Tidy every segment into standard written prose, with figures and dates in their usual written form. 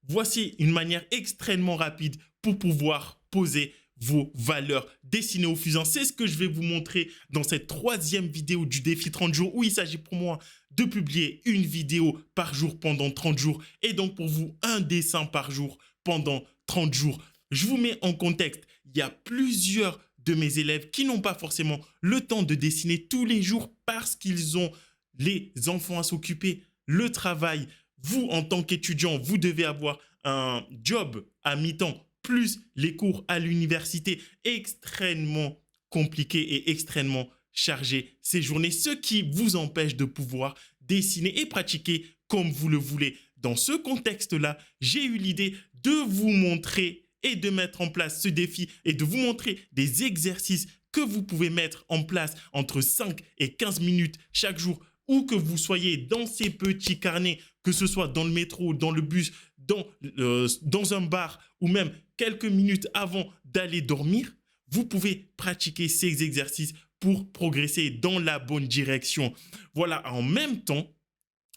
Voici une manière extrêmement rapide pour pouvoir poser vos valeurs dessinées au fusain. C'est ce que je vais vous montrer dans cette troisième vidéo du défi 30 jours où il s'agit pour moi de publier une vidéo par jour pendant 30 jours et donc pour vous un dessin par jour pendant 30 jours. Je vous mets en contexte, il y a plusieurs de mes élèves qui n'ont pas forcément le temps de dessiner tous les jours parce qu'ils ont les enfants à s'occuper, le travail. Vous, en tant qu'étudiant, vous devez avoir un job à mi-temps plus les cours à l'université extrêmement compliqués et extrêmement chargés ces journées, ce qui vous empêche de pouvoir dessiner et pratiquer comme vous le voulez. Dans ce contexte-là, j'ai eu l'idée de vous montrer et de mettre en place ce défi et de vous montrer des exercices que vous pouvez mettre en place entre 5 et 15 minutes chaque jour, où que vous soyez dans ces petits carnets, que ce soit dans le métro, dans le bus, dans un bar ou même quelques minutes avant d'aller dormir, vous pouvez pratiquer ces exercices pour progresser dans la bonne direction. Voilà, en même temps,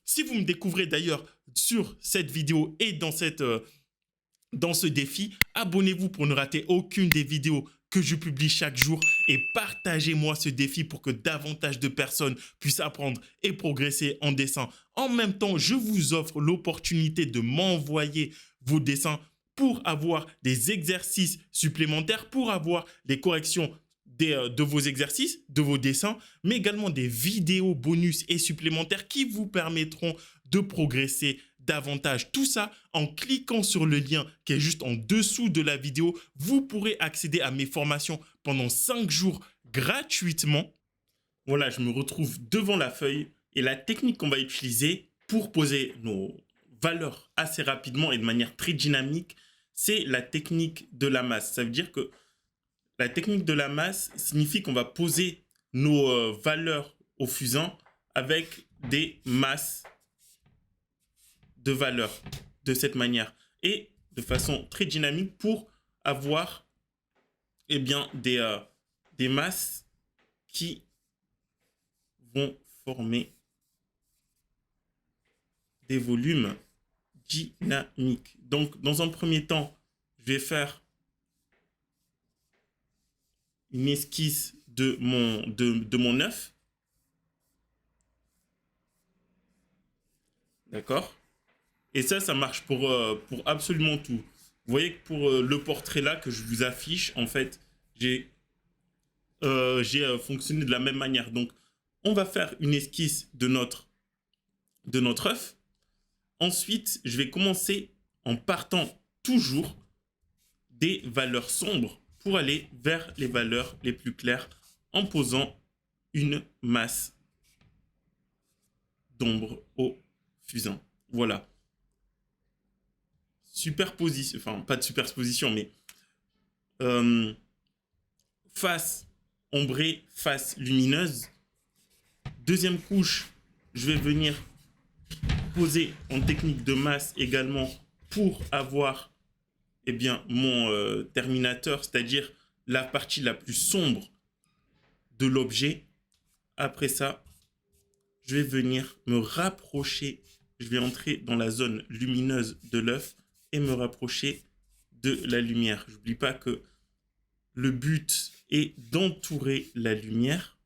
si vous me découvrez d'ailleurs sur cette vidéo et dans ce défi, abonnez-vous pour ne rater aucune des vidéos que je publie chaque jour et partagez-moi ce défi pour que davantage de personnes puissent apprendre et progresser en dessin. En même temps, je vous offre l'opportunité de m'envoyer vos dessins pour avoir des exercices supplémentaires, pour avoir des corrections de vos exercices, de vos dessins, mais également des vidéos bonus et supplémentaires qui vous permettront de progresser davantage. Tout ça en cliquant sur le lien qui est juste en dessous de la vidéo. Vous pourrez accéder à mes formations pendant 5 jours gratuitement. Voilà, je me retrouve devant la feuille et la technique qu'on va utiliser pour poser nos valeurs assez rapidement et de manière très dynamique, c'est la technique de la masse. Ça veut dire que la technique de la masse signifie qu'on va poser nos valeurs au fusain avec des masses de valeurs de cette manière et de façon très dynamique pour avoir eh bien, des masses qui vont former des volumes dynamiques. Donc, dans un premier temps, je vais faire une esquisse de mon œuf. D'accord? Et ça marche pour absolument tout. Vous voyez que pour le portrait là que je vous affiche, en fait, j'ai fonctionné de la même manière. Donc, on va faire une esquisse de notre œuf. Ensuite, je vais commencer en partant toujours des valeurs sombres pour aller vers les valeurs les plus claires en posant une masse d'ombre au fusain. Voilà. Superposition, enfin pas de superposition, mais face ombrée, face lumineuse. Deuxième couche, je vais venir poser en technique de masse également pour avoir eh bien, mon terminateur, c'est-à-dire la partie la plus sombre de l'objet. Après ça, je vais venir me rapprocher, je vais entrer dans la zone lumineuse de l'œuf et me rapprocher de la lumière. N'oublie pas que le but est d'entourer la lumière.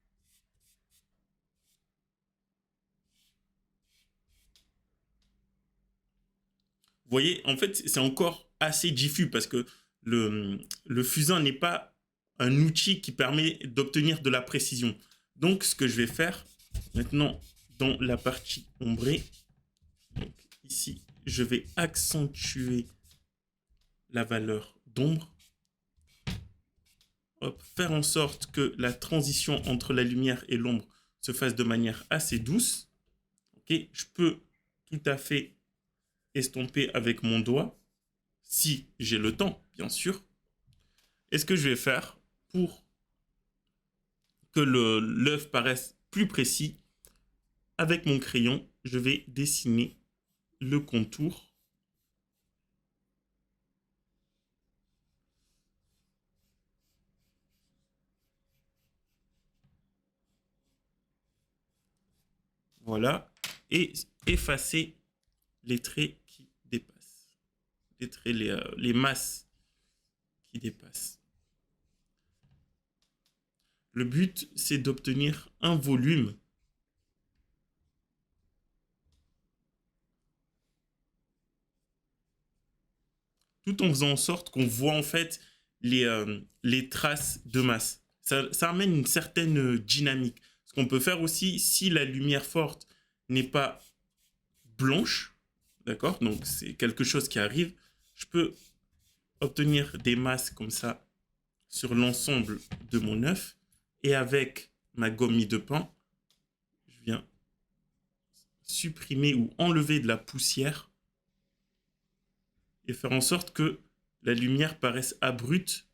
Vous voyez, en fait, c'est encore assez diffus parce que le fusain n'est pas un outil qui permet d'obtenir de la précision. Donc, ce que je vais faire maintenant dans la partie ombrée, donc ici, je vais accentuer la valeur d'ombre. Faire en sorte que la transition entre la lumière et l'ombre se fasse de manière assez douce. Okay, je peux tout à fait estomper avec mon doigt, si j'ai le temps, bien sûr. Et ce que je vais faire pour que l'œuf paraisse plus précis, avec mon crayon, je vais dessiner le contour. Voilà. Et effacer les traits qui dépassent. lettré les masses qui dépassent. Le but, c'est d'obtenir un volume tout en faisant en sorte qu'on voit en fait les traces de masse. Ça amène une certaine dynamique. Ce qu'on peut faire aussi, si la lumière forte n'est pas blanche, d'accord, donc c'est quelque chose qui arrive, je peux obtenir des masses comme ça sur l'ensemble de mon œuf et avec ma gomme mie de pain, je viens supprimer ou enlever de la poussière et faire en sorte que la lumière paraisse abrupte.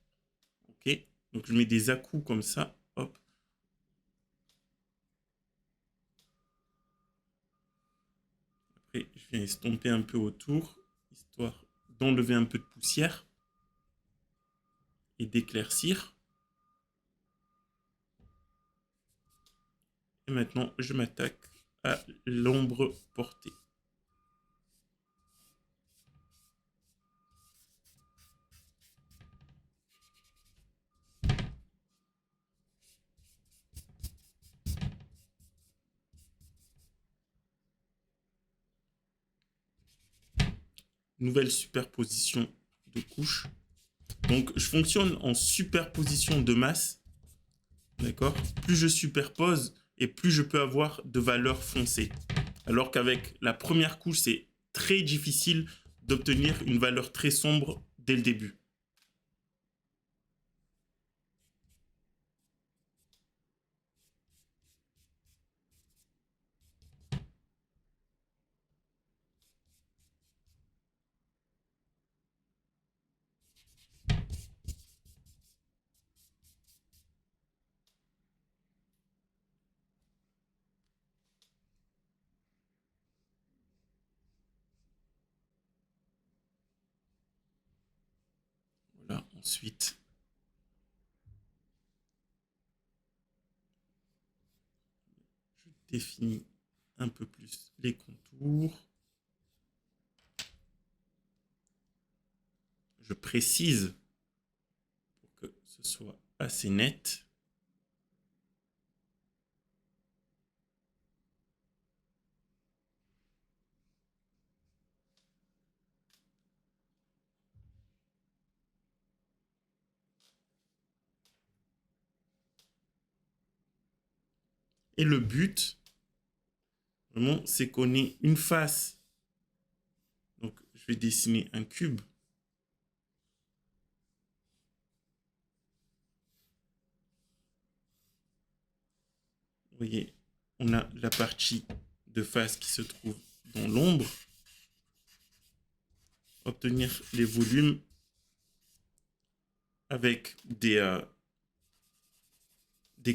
Ok, donc je mets des à-coups comme ça, hop. Après, je viens estomper un peu autour, histoire d'enlever un peu de poussière et d'éclaircir. Et maintenant, je m'attaque à l'ombre portée. Nouvelle superposition de couches. Donc, je fonctionne en superposition de masse. D'accord? Plus je superpose et plus je peux avoir de valeurs foncées. Alors qu'avec la première couche, c'est très difficile d'obtenir une valeur très sombre dès le début. Voilà, ensuite, je définis un peu plus les contours. Je précise pour que ce soit assez net. Et le but, vraiment, c'est qu'on ait une face. Donc, je vais dessiner un cube. Vous voyez, on a la partie de face qui se trouve dans l'ombre. Obtenir les volumes avec des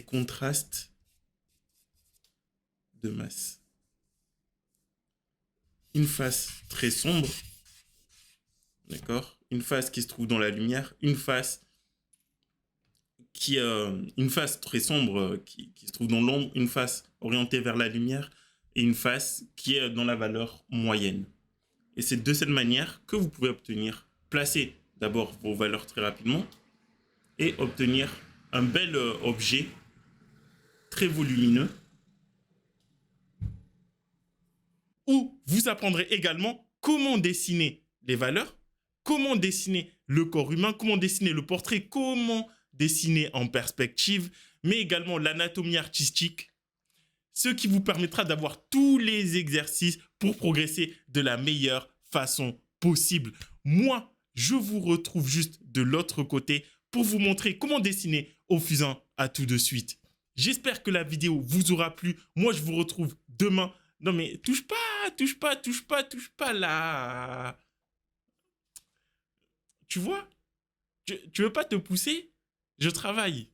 contrastes de masse. Une face très sombre, d'accord? Une face qui se trouve dans la lumière, une face une face très sombre qui se trouve dans l'ombre, une face orientée vers la lumière et une face qui est dans la valeur moyenne. Et c'est de cette manière que vous pouvez obtenir, placer d'abord vos valeurs très rapidement et obtenir un bel objet très volumineux où vous apprendrez également comment dessiner les valeurs, comment dessiner le corps humain, comment dessiner le portrait, comment dessiner en perspective, mais également l'anatomie artistique, ce qui vous permettra d'avoir tous les exercices pour progresser de la meilleure façon possible. Moi, je vous retrouve juste de l'autre côté pour vous montrer comment dessiner au fusain. À tout de suite. J'espère que la vidéo vous aura plu. Moi, je vous retrouve demain. Non mais touche pas, touche pas, touche pas, touche pas là. Tu vois, tu veux pas te pousser? Je travaille.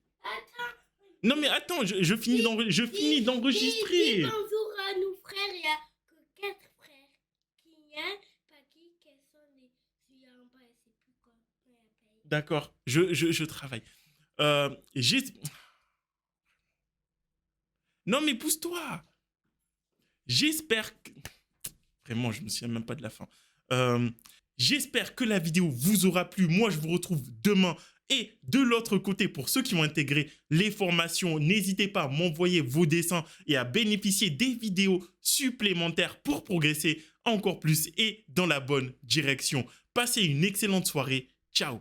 Non mais attends, je finis d'enregistrer. Dis bonjour à nos frères, il y a que 4 frères. Kylian, Paki, Kesson et celui en bas, c'est plus quoi. D'accord, je travaille. J'ai... Non mais pousse-toi. J'espère que... Vraiment, je me souviens même pas de la fin. J'espère que la vidéo vous aura plu. Moi, je vous retrouve demain. Et de l'autre côté, pour ceux qui ont intégré les formations, n'hésitez pas à m'envoyer vos dessins et à bénéficier des vidéos supplémentaires pour progresser encore plus et dans la bonne direction. Passez une excellente soirée. Ciao.